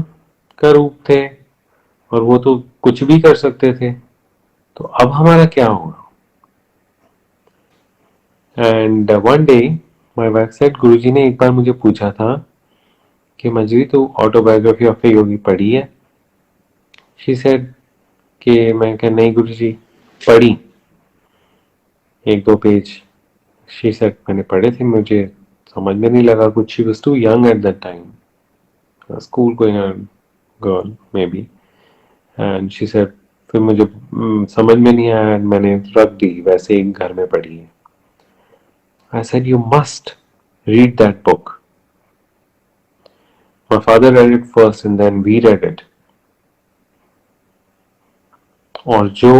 का रूप थे और वो तो कुछ भी कर सकते थे, तो अब हमारा क्या होगा? And one day my wife said, Guruji ने एक बार मुझे पूछा था कि मंजरी तू ऑटोबायोग्राफी ऑफ ए योगी पढ़ी है? शी सेड कि मैं क्या, नहीं गुरुजी पढ़ी, एक दो पेज। शी सेड मैंने पढ़े थे, मुझे समझ में नहीं लगा कुछ। She was too young at that time, school going girl maybe. And she said फिर मुझे समझ में नहीं आया, मैंने रख दी, वैसे ही घर में पढ़ी है। I said you must read that book. My father read it first and then we read it. और जो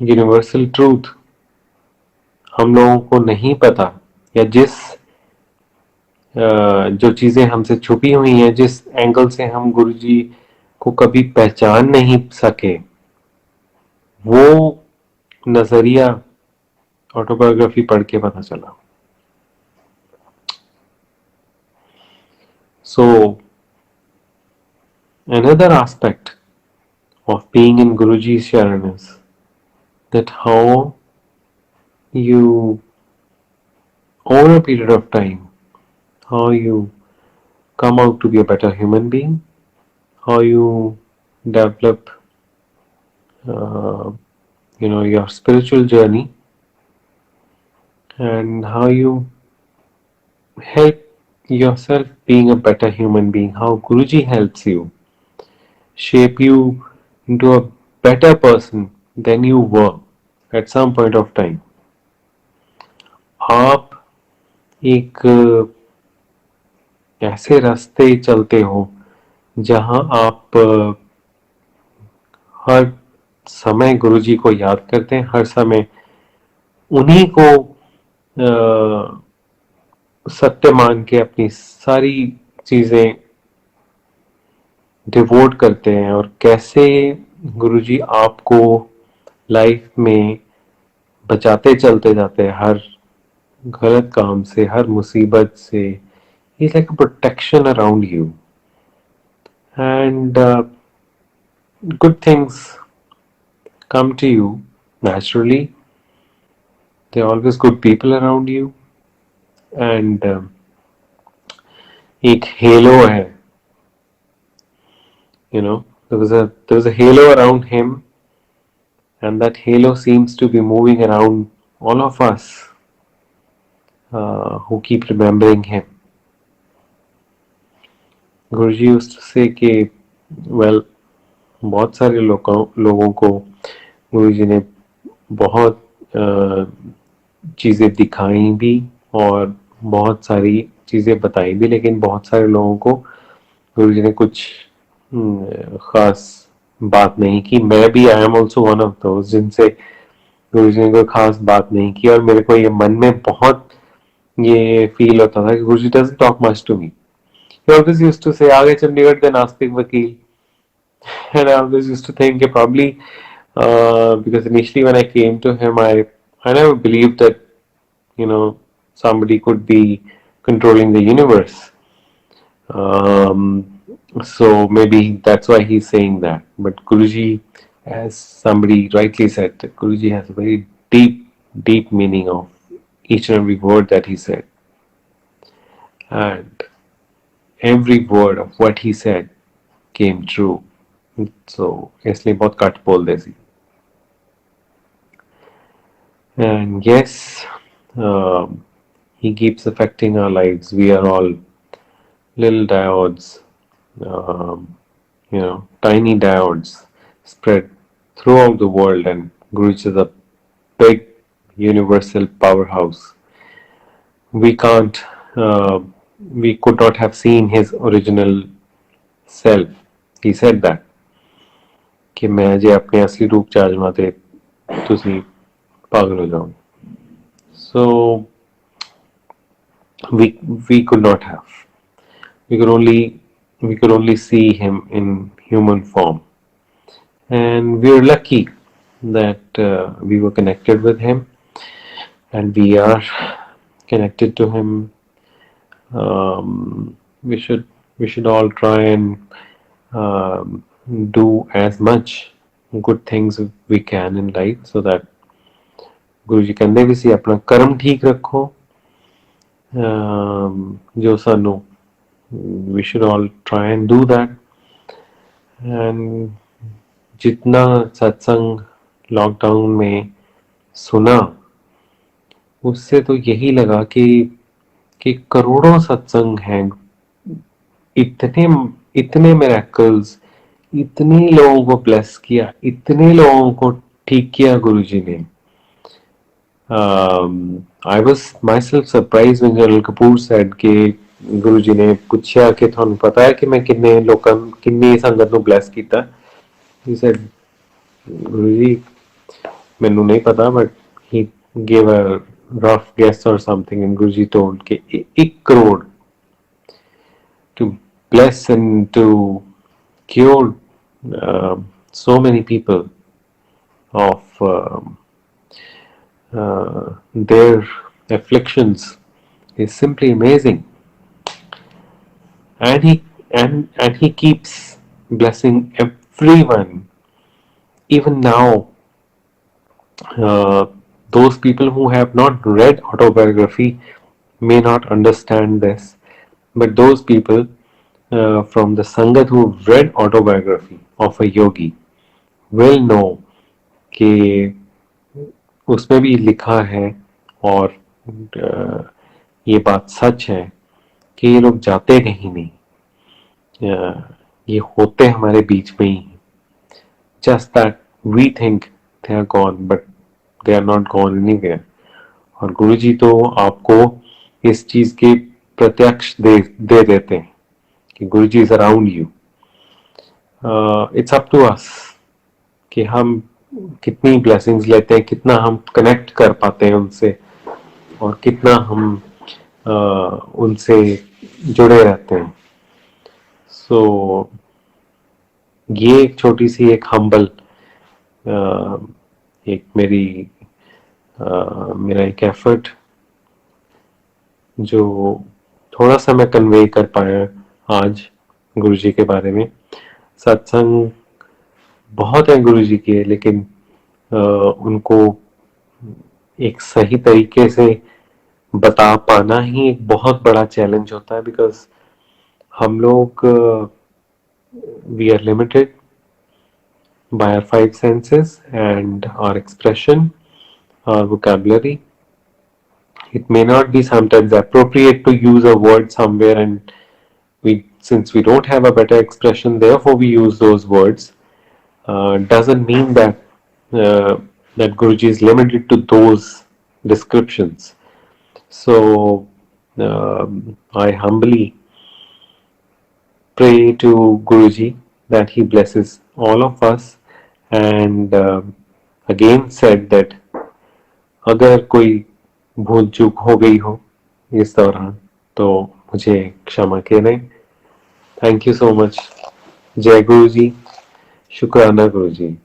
यूनिवर्सल ट्रूथ हम लोगों को नहीं पता, या जिस जो चीजें हमसे छुपी हुई हैं, जिस एंगल से हम गुरुजी को कभी पहचान नहीं सके, वो नजरिया ऑटोबायोग्राफी पढ़ के पता चला। सो another aspect of being in Guruji's Sharan is that how you, over a period of time, how you come out to be a better human being, how you develop uh, your spiritual journey, and how you help yourself being a better human being, how Guruji helps you shape you into a better person than you were at some point of time. आप एक ऐसे रास्ते चलते हो जहां आप हर समय गुरुजी को याद करते हैं, हर समय उन्हीं को सत्य मान के अपनी सारी चीजें डिवोट करते हैं, और कैसे गुरुजी आपको लाइफ में बचाते चलते जाते हैं हर गलत काम से, हर मुसीबत से। He's like a protection around you, and good things come to you naturally. There are always good people around you, and एक halo है, there was a halo around him, and that halo seems to be moving around all of us who keep remembering him. Guruji used to say कि well, बहुत सारे लोगों को गुरुजी ने बहुत चीज़ें दिखाई भी और बहुत सारी चीज़ें बताई भी, लेकिन बहुत सारे लोगों को गुरुजी ने कुछ खास बात नहीं की। मैं भी I am also one of those जिनसे गुरुजी ने कोई खास बात नहीं की, और मेरे को ये मन में बहुत ये फील होता था कि Guruji doesn't talk much to me. He always used to say, आगे चंडीगढ़ के नास्तिक वकील। And I always used to think probably because initially when I came to him, I never believed that somebody could be controlling the universe. So maybe that's why he's saying that. But Guruji, as somebody rightly said, that Guruji has a very deep meaning of each and every word that he said, and every word of what he said came true. So इसलिए बहुत कट बोल देसी। And yes, he keeps affecting our lives. We are all little diodes, tiny diodes spread throughout the world, and Guruji is a big universal powerhouse. We can't, we could not have seen his original self. He said that कि मैं जे अपने असली रूप च आजमा ते तुसी पागल हो जाओ। So we could not have. We could only see him in human form, and we are lucky that we were connected with him, and we are connected to him We should all try and do as much good things we can in life, so that गुरु जी कहते भी सी अपना कर्म ठीक रखो, जो सानू we should all try and do that. And जितना सत्संग लॉकडाउन में सुना, उससे तो यही लगा कि करोड़ों सत्संग हैं, इतने इतने मिरेकल्स, इतने लोगों को ब्लेस किया, इतने लोगों को ठीक किया गुरुजी ने. I was myself surprised when General Kapoor said कि गुरुजी ने पूछा कि ਤੁਹਾਨੂੰ पता है कि मैं किन्ने लोकां किन्नी संगत ਨੂੰ bless ਕੀਤਾ. He said, गुरुजी मैनू नहीं पता, but he gave a rough guess or something, and Guruji told कि 1 crore to bless and to cure so many people of their afflictions is simply amazing. And he keeps blessing everyone. Even now, those people who have not read autobiography may not understand this, but those people from the Sangat who read autobiography of a yogi will know कि उसमें भी लिखा है, और ये बात सच है कि ये लोग जाते कहीं नहीं, ये होते हमारे बीच में ही. Just that we think they are gone, but they are not gone anywhere. और गुरुजी तो आपको इस चीज के प्रत्यक्ष दे देते हैं कि Guruji is around you. It's up to us कि हम कितनी ब्लेसिंग्स लेते हैं, कितना हम कनेक्ट कर पाते हैं उनसे, और कितना हम उनसे जुड़े रहते हैं. सो ये एक छोटी सी एक हम्बल एक मेरा एक एफर्ट जो थोड़ा सा मैं कन्वे कर पाया आज गुरुजी के बारे में. सत्संग बहुत है गुरुजी के, लेकिन उनको एक सही तरीके से बता पाना ही एक बहुत बड़ा चैलेंज होता है, बिकॉज हम लोग we are limited by our 5 senses and our expression, our vocabulary. It may not be sometimes appropriate to use a word somewhere, and since we don't have a better expression, therefore we use those words. Doesn't mean that that Guruji is limited to those descriptions. So I humbly pray to Guruji that he blesses all of us, and again said that अगर कोई भूल चूक हो गई हो इस दौरान तो मुझे क्षमा करें. Thank you so much. जय गुरुजी. शुक्राना गुरुजी.